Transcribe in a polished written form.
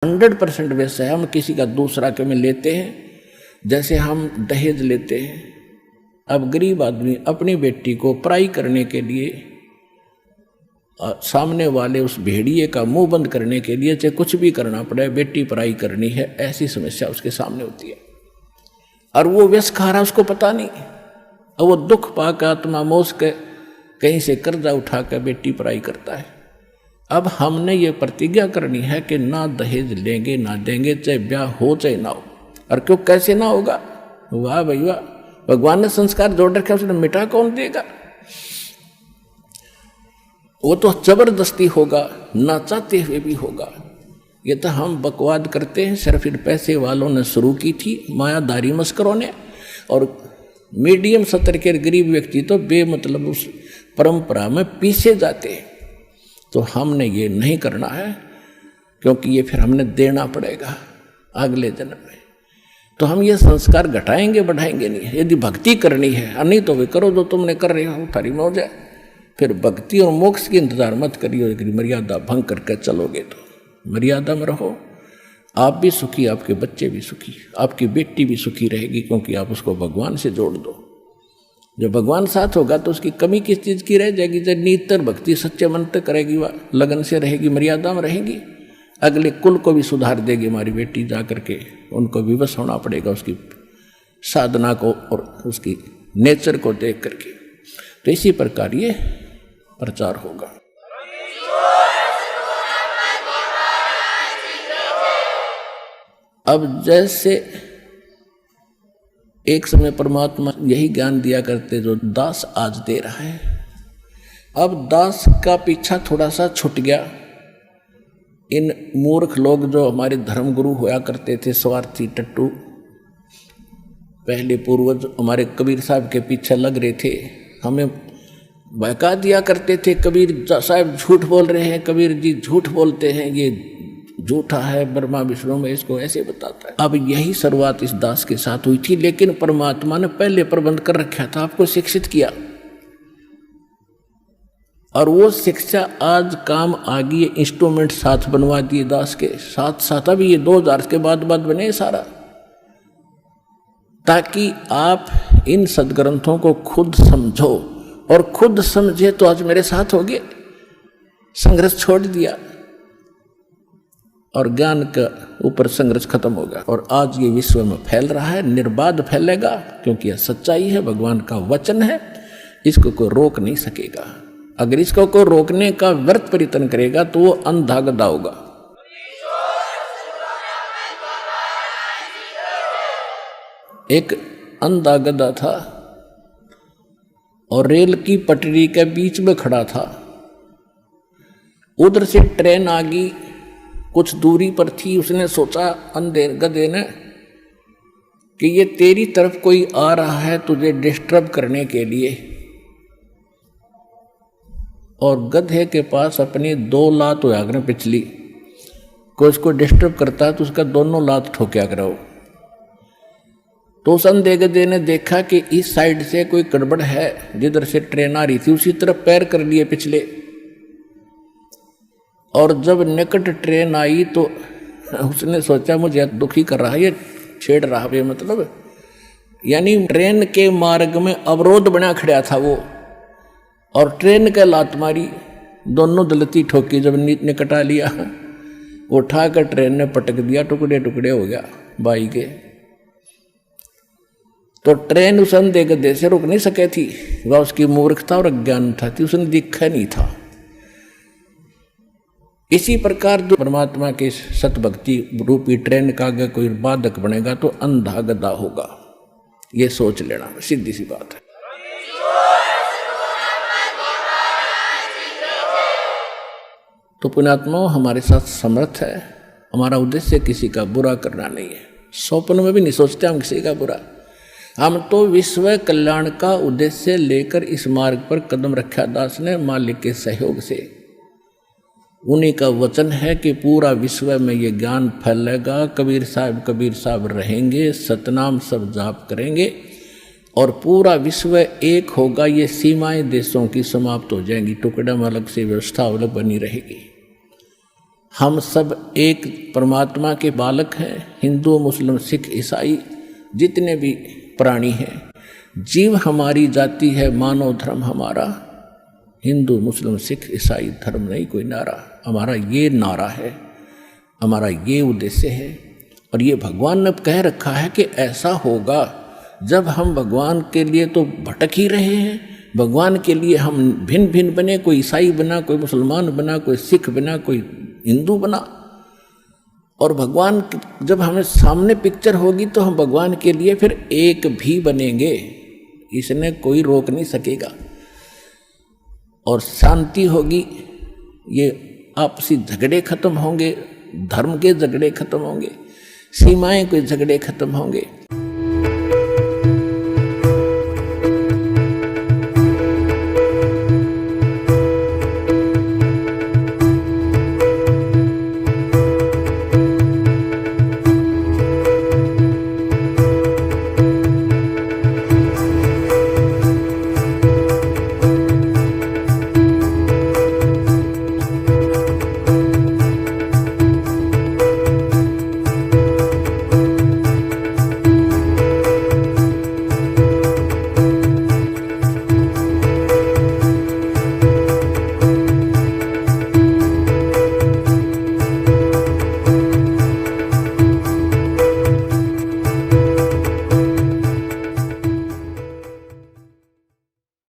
100% वैसा है। हम किसी का दूसरा के में लेते हैं, जैसे हम दहेज लेते हैं। अब गरीब आदमी अपनी बेटी को पराई करने के लिए, सामने वाले उस भेड़िए का मुंह बंद करने के लिए चाहे कुछ भी करना पड़े, बेटी पराई करनी है, ऐसी समस्या उसके सामने होती है। और वो व्यस खा रहा, उसको पता नहीं, और वो दुख पाकर आत्मा मोस के कहीं से कर्जा उठा कर बेटी पराई करता है। अब हमने ये प्रतिज्ञा करनी है कि ना दहेज लेंगे ना देंगे, चाहे ब्याह हो चाहे ना हो। और क्यों, कैसे ना होगा? वाह भाई वाह, भगवान ने संस्कार जोड़ रखे, उसने मिटा कौन देगा? वो तो जबरदस्ती होगा, ना चाहते हुए भी होगा। ये तो हम बकवाद करते हैं, सिर्फ इन पैसे वालों ने शुरू की थी, मायादारी मस्करों ने। और मीडियम स्तर के गरीब व्यक्ति तो बेमतलब उस परंपरा में पीछे जाते हैं। तो हमने ये नहीं करना है, क्योंकि ये फिर हमने देना पड़ेगा अगले जन्म में। तो हम ये संस्कार घटाएंगे बढ़ाएंगे नहीं। यदि भक्ति करनी है, और नहीं तो वे करो जो तुमने कर रहे हो, थारी मौज है। फिर भक्ति और मोक्ष की इंतजार मत करियो। यदि मर्यादा भंग करके चलोगे तो मर्यादा में रहो, आप भी सुखी, आपके बच्चे भी सुखी, आपकी बेटी भी सुखी रहेगी, क्योंकि आप उसको भगवान से जोड़ दो। जब भगवान साथ होगा तो उसकी कमी किस चीज़ की रह जाएगी? जब नितर भक्ति सच्चे मन तक करेगी, वह लगन से रहेगी, मर्यादा में रहेगी, अगले कुल को भी सुधार देगी हमारी बेटी। जा करके उनको विवश होना पड़ेगा उसकी साधना को और उसकी नेचर को देख करके। तो इसी प्रकार ये प्रचार होगा। अब जैसे एक समय परमात्मा यही ज्ञान दिया करते जो दास आज दे रहा है, अब दास का पीछा थोड़ा सा छूट गया। इन मूर्ख लोग जो हमारे धर्म गुरु हुआ करते थे, स्वार्थी टट्टू, पहले पूर्वज हमारे कबीर साहब के पीछे लग रहे थे, हमें बहका दिया करते थे, कबीर साहब झूठ बोल रहे हैं, कबीर जी झूठ बोलते हैं, ये झूठा है, ब्रह्मा विष्णु में इसको ऐसे बताता है। अब यही शुरुआत इस दास के साथ हुई थी, लेकिन परमात्मा ने पहले प्रबंध कर रखा था, आपको शिक्षित किया, और वो शिक्षा आज काम आ गई। इंस्ट्रूमेंट साथ बनवा दिए दास के साथ साथ। अभी ये 2000 के बाद बने सारा, ताकि आप इन सदग्रंथों को खुद समझो, और खुद समझे तो आज मेरे साथ होगे। संघर्ष छोड़ दिया और ज्ञान का ऊपर संघर्ष खत्म होगा, और आज ये विश्व में फैल रहा है, निर्बाध फैलेगा, क्योंकि यह सच्चाई है, भगवान का वचन है, इसको कोई रोक नहीं सकेगा। अगर इसको कोई रोकने का व्यर्थ प्रयत्न करेगा तो वो अंधा गधा होगा। एक अंधा गधा था और रेल की पटरी के बीच में खड़ा था। उधर से ट्रेन आ गई, कुछ दूरी पर थी। उसने सोचा, अंधे गधे ने, कि ये तेरी तरफ कोई आ रहा है तुझे डिस्टर्ब करने के लिए, और गधे के पास अपनी 2 लात हो आगे पिछली, कोई उसको डिस्टर्ब करता है तो उसका दोनों लात ठोक्या करो। तो उस अंधे गधे ने देखा कि इस साइड से कोई गड़बड़ है, जिधर से ट्रेन आ रही थी उसी तरफ पैर कर लिए पिछले, और जब निकट ट्रेन आई तो उसने सोचा मुझे दुखी कर रहा है, ये छेड़ रहा है, मतलब यानी ट्रेन के मार्ग में अवरोध बना खड़ा था वो, और ट्रेन के लात मारी, दोनों दलती ठोकी। जब निकट आ लिया, उठाकर ट्रेन ने पटक दिया, टुकड़े टुकड़े हो गया बाई के। तो ट्रेन उस अंधे गधे से रुक नहीं सके थी, वह उसकी मूर्खता और अज्ञानता थी, उसने दिखा नहीं था। इसी प्रकार जो परमात्मा के सतभक्ति रूपी ट्रेन का अगर कोई बाधक बनेगा तो अंधा गधा होगा, ये सोच लेना, सीधी सी बात है। तो पुण्यात्मा हमारे साथ समर्थ है, हमारा उद्देश्य किसी का बुरा करना नहीं है, स्वप्न में भी नहीं सोचते हम किसी का बुरा। हम तो विश्व कल्याण का उद्देश्य लेकर इस मार्ग पर कदम रखा दास ने, मालिक के सहयोग से। उन्हीं का वचन है कि पूरा विश्व में ये ज्ञान फैलेगा, कबीर साहब रहेंगे, सतनाम सब जाप करेंगे, और पूरा विश्व एक होगा। ये सीमाएं देशों की समाप्त हो जाएंगी, टुकड़े में अलग से व्यवस्था अलग बनी रहेगी। हम सब एक परमात्मा के बालक हैं। हिंदू, मुस्लिम, सिख, ईसाई जितने भी प्राणी हैं, जीव हमारी जाति है, मानव धर्म हमारा। हिंदू, मुस्लिम, सिख, ईसाई धर्म नहीं कोई नारा, हमारा ये नारा है, हमारा ये उद्देश्य है। और ये भगवान ने कह रखा है कि ऐसा होगा जब हम भगवान के लिए तो भटक ही रहे हैं, भगवान के लिए हम भिन्न भिन्न बने, कोई ईसाई बना, कोई मुसलमान बना, कोई सिख बना, कोई हिंदू बना। और भगवान जब हमें सामने पिक्चर होगी तो हम भगवान के लिए फिर एक भी बनेंगे, इसने कोई रोक नहीं सकेगा। और शांति होगी, ये आपसी झगड़े खत्म होंगे, धर्म के झगड़े खत्म होंगे, सीमाएं के झगड़े खत्म होंगे।